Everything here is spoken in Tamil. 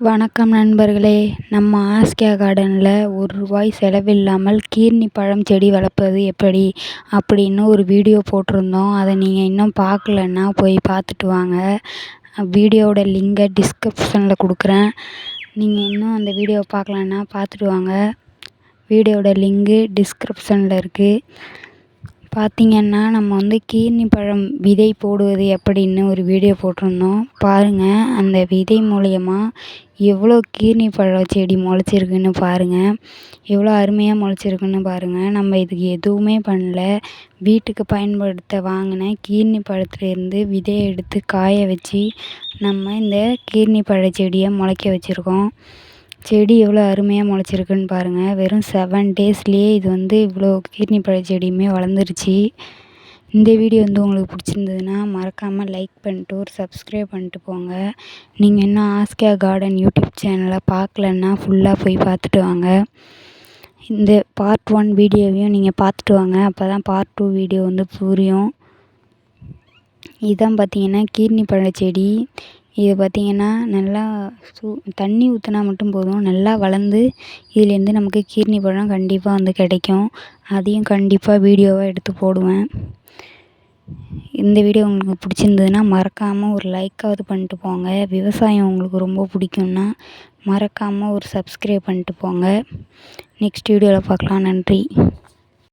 வணக்கம் நண்பர்களே. நம்ம ஆஸ்கியா கார்டனில் ரூ. 1 செலவில்லாமல் கீர்னி பழம் செடி வளர்ப்பது எப்படி அப்படின்னு ஒரு வீடியோ போட்டிருந்தோம். அதை நீங்கள் இன்னும் பார்க்கலன்னா போய் பார்த்துட்டு வாங்க. வீடியோவோட லிங்கை டிஸ்கிரிப்ஷனில் கொடுக்குறேன். நீங்கள் இன்னும் அந்த வீடியோவை பார்க்கலன்னா பார்த்துட்டு வாங்க. வீடியோவோட லிங்கு டிஸ்கிரிப்ஷனில் இருக்குது. பார்த்திங்கன்னா நம்ம கீர்னி பழம் விதை போடுவது எப்படின்னு ஒரு வீடியோ போட்டிருந்தோம். பாருங்கள், அந்த விதை மூலயமா எவ்வளோ கீர்னி பழ செடி முளைச்சிருக்குன்னு பாருங்கள். எவ்வளோ அருமையாக முளைச்சிருக்குன்னு பாருங்கள். நம்ம இதுக்கு எதுவுமே பண்ணல. வீட்டுக்கு பயன்படுத்த வாங்கின கீர்னி பழத்துலேருந்து விதையை எடுத்து காய வச்சு நம்ம இந்த கீர்னி பழ செடியை முளைக்க வச்சுருக்கோம். செடி எவ்வளோ அருமையாக முளைச்சிருக்குன்னு பாருங்கள். வெறும் 7 டேஸ்லேயே இது இவ்வளோ கீர்னி பழ செடியுமே வளர்ந்துருச்சு. இந்த வீடியோ உங்களுக்கு பிடிச்சிருந்ததுன்னா மறக்காமல் லைக் பண்ணிட்டு ஒரு சப்ஸ்கிரைப் பண்ணிட்டு போங்க. நீங்கள் இன்னும் ஆஸ்கியா கார்டன் யூடியூப் சேனலை பார்க்கலன்னா ஃபுல்லாக போய் பார்த்துட்டு வாங்க. இந்த பார்ட் 1 வீடியோவையும் நீங்கள் பார்த்துட்டு வாங்க. அப்போ தான் பார்ட் 2 வீடியோ புரியும். இதுதான் பார்த்திங்கன்னா கீர்னி பழ செடி. இது பார்த்திங்கன்னா நல்லா தண்ணி ஊற்றினா மட்டும் போதும், நல்லா வளர்ந்து இதுலேருந்து நமக்கு கீர்னி பழம் கண்டிப்பாக கிடைக்கும். அதையும் கண்டிப்பாக வீடியோவாக எடுத்து போடுவேன். இந்த வீடியோ உங்களுக்கு பிடிச்சிருந்ததுன்னா மறக்காமல் ஒரு லைக்காவது பண்ணிட்டு போங்க. விவசாயம் உங்களுக்கு ரொம்ப பிடிக்கும்னா மறக்காமல் ஒரு சப்ஸ்கிரைப் பண்ணிட்டு போங்க. நெக்ஸ்ட் வீடியோவில் பார்க்கலாம். நன்றி.